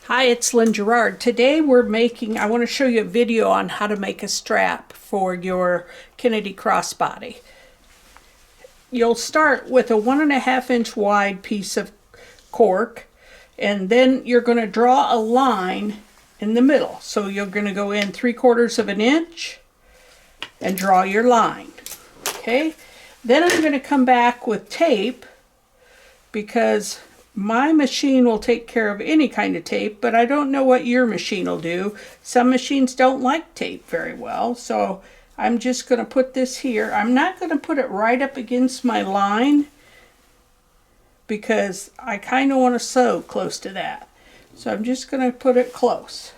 Hi, it's Lynn Gerard. Today I want to show you a video on how to make a strap for your Kennedy Crossbody. You'll start with a 1.5 inch wide piece of cork, and then you're going to draw a line in the middle. So you're going to go in 3/4 of an inch and draw your line. Okay, then I'm going to come back with tape because my machine will take care of any kind of tape, but I don't know what your machine will do. Some machines don't like tape very well, so I'm just going to put this here. I'm not going to put it right up against my line because I kind of want to sew close to that. So I'm just going to put it close.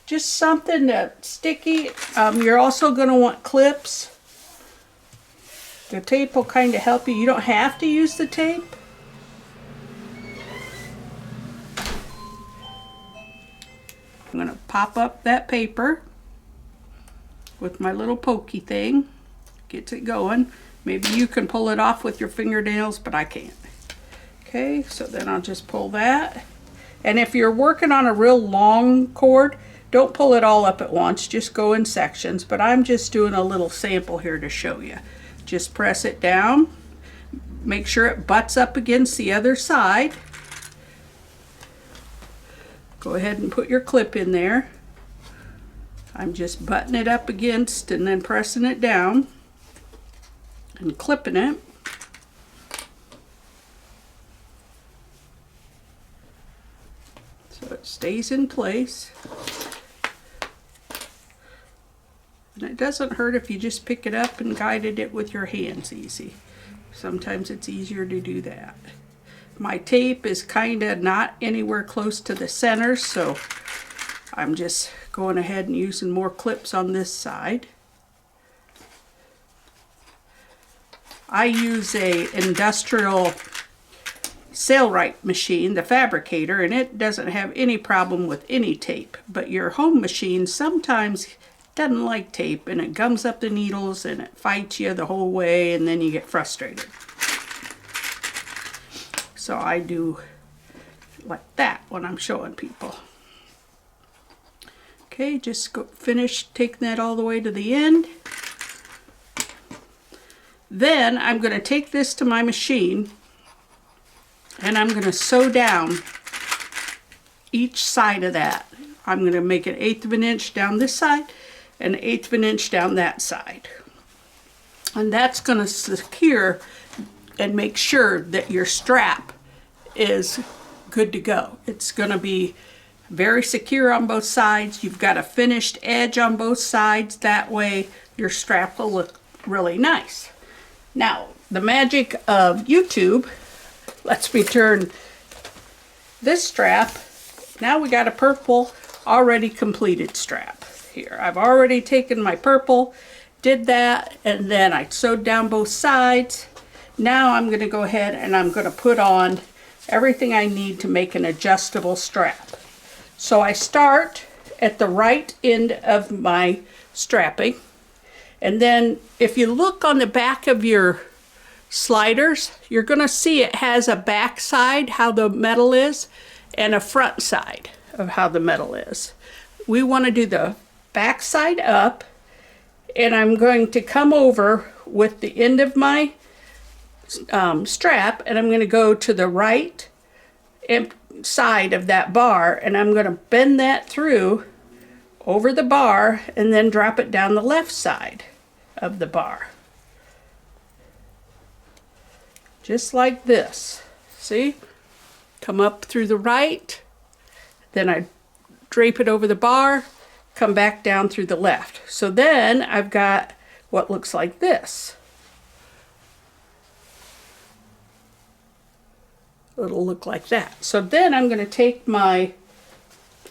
Just something that's sticky. You're also going to want clips. The tape will kind of help you. You don't have to use the tape. I'm going to pop up that paper with my little pokey thing. Gets it going. Maybe you can pull it off with your fingernails, but I can't. Okay, so then I'll just pull that. And if you're working on a real long cord, don't pull it all up at once. Just go in sections. But I'm just doing a little sample here to show you. Just press it down. Make sure it butts up against the other side. Go ahead and put your clip in there. I'm just butting it up against and then pressing it down and clipping it. So it stays in place. And it doesn't hurt if you just pick it up and guided it with your hands easy. Sometimes it's easier to do that. My tape is kind of not anywhere close to the center, so I'm just going ahead and using more clips on this side. I use a industrial Sailrite machine, the fabricator, and it doesn't have any problem with any tape. But your home machine sometimes doesn't like tape, and it gums up the needles and it fights you the whole way, and then you get frustrated. So I do like that when I'm showing people. Okay, just finish taking that all the way to the end. Then I'm going to take this to my machine and I'm going to sew down each side of that. I'm going to make an 1/8 of an inch down this side and 1/8 of an inch down that side. And that's going to secure and make sure that your strap is good to go. It's going to be very secure on both sides. You've got a finished edge on both sides. That way your strap will look really nice. Now, the magic of YouTube lets me turn this strap. Now we got a purple already completed strap here. I've already taken my purple, did that, and then I sewed down both sides. Now I'm going to go ahead and I'm going to put on everything I need to make an adjustable strap. So I start at the right end of my strapping, and then if you look on the back of your sliders, you're going to see it has a back side, how the metal is, and a front side of how the metal is. We want to do the back side up, and I'm going to come over with the end of my strap, and I'm going to go to the right side of that bar, and I'm going to bend that through over the bar and then drop it down the left side of the bar. Just like this. See? Come up through the right, then I drape it over the bar, come back down through the left. So then I've got what looks like this. It'll look like that. So then I'm going to take my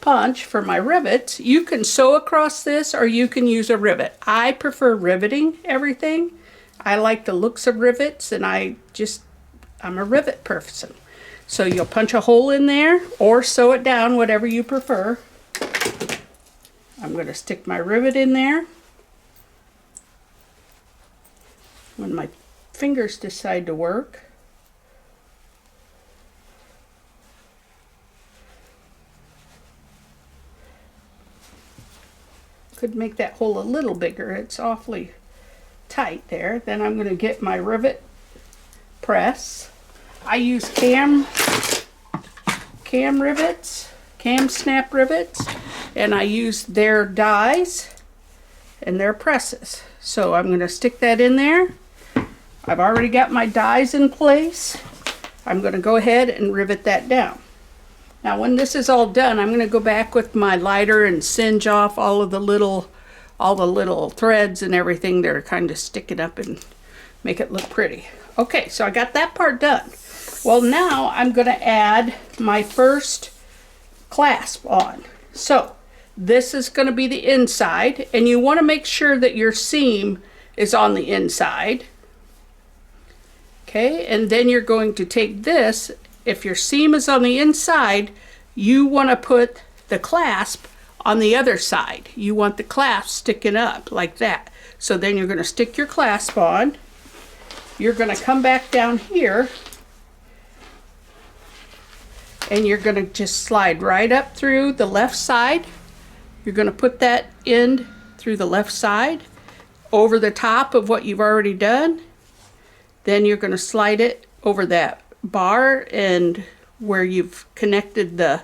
punch for my rivets. You can sew across this or you can use a rivet. I prefer riveting everything. I like the looks of rivets, and I'm a rivet person. So you'll punch a hole in there or sew it down, whatever you prefer. I'm going to stick my rivet in there. When my fingers decide to work, Could make that hole a little bigger. It's awfully tight there. Then I'm going to get my rivet press. I use cam rivets, cam snap rivets, and I use their dies and their presses. So I'm going to stick that in there. I've already got my dies in place. I'm going to go ahead and rivet that down. Now when this is all done, I'm going to go back with my lighter and singe off all the little threads and everything that are kind of sticking up and make it look pretty. Okay, so I got that part done. Well, now I'm going to add my first clasp on. So this is going to be the inside, and you want to make sure that your seam is on the inside. Okay, and then you're going to take this. If your seam is on the inside, you want to put the clasp on the other side. You want the clasp sticking up like that. So then you're going to stick your clasp on. You're going to come back down here, and you're going to just slide right up through the left side. You're going to put that end through the left side over the top of what you've already done. Then you're going to slide it over that bar and where you've connected the,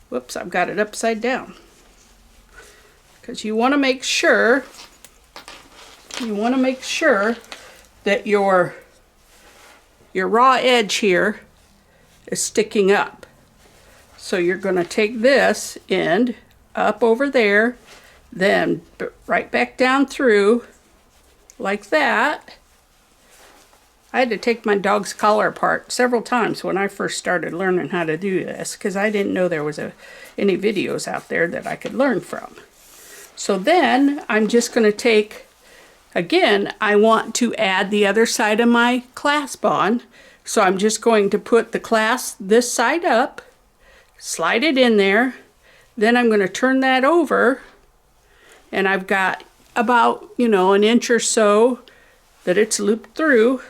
whoops, I've got it upside down. Because you want to make sure that your raw edge here is sticking up. So you're going to take this end up over there, then right back down through like that. I had to take my dog's collar apart several times when I first started learning how to do this, because I didn't know there was any videos out there that I could learn from. So then I'm just going to take, again, I want to add the other side of my clasp on. So I'm just going to put the clasp this side up, slide it in there, then I'm going to turn that over, and I've got about, an inch or so that it's looped through.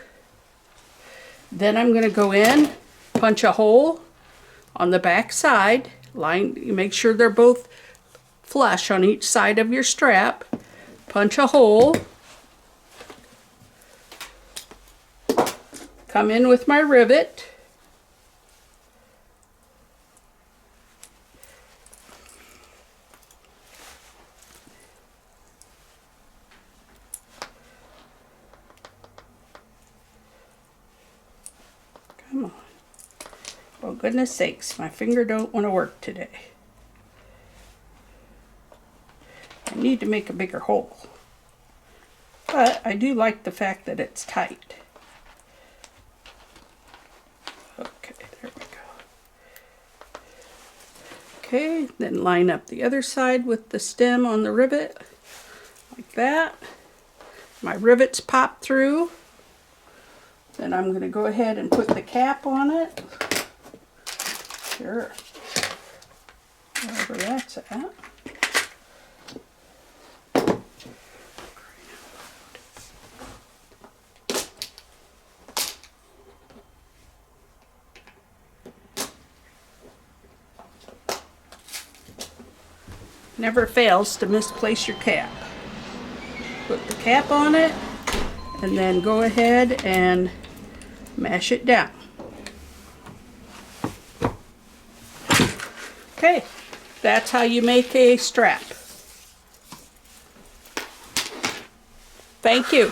Then I'm going to go in, punch a hole on the back side, make sure they're both flush on each side of your strap, punch a hole, come in with my rivet, come on, oh goodness sakes, my finger don't want to work today. I need to make a bigger hole, but I do like the fact that it's tight. Okay, there we go. Okay, then line up the other side with the stem on the rivet, like that. My rivets pop through. Then I'm going to go ahead and put the cap on it. Sure. Wherever that's at. Never fails to misplace your cap. Put the cap on it, and then go ahead and mash it down. Okay, that's how you make a strap. Thank you.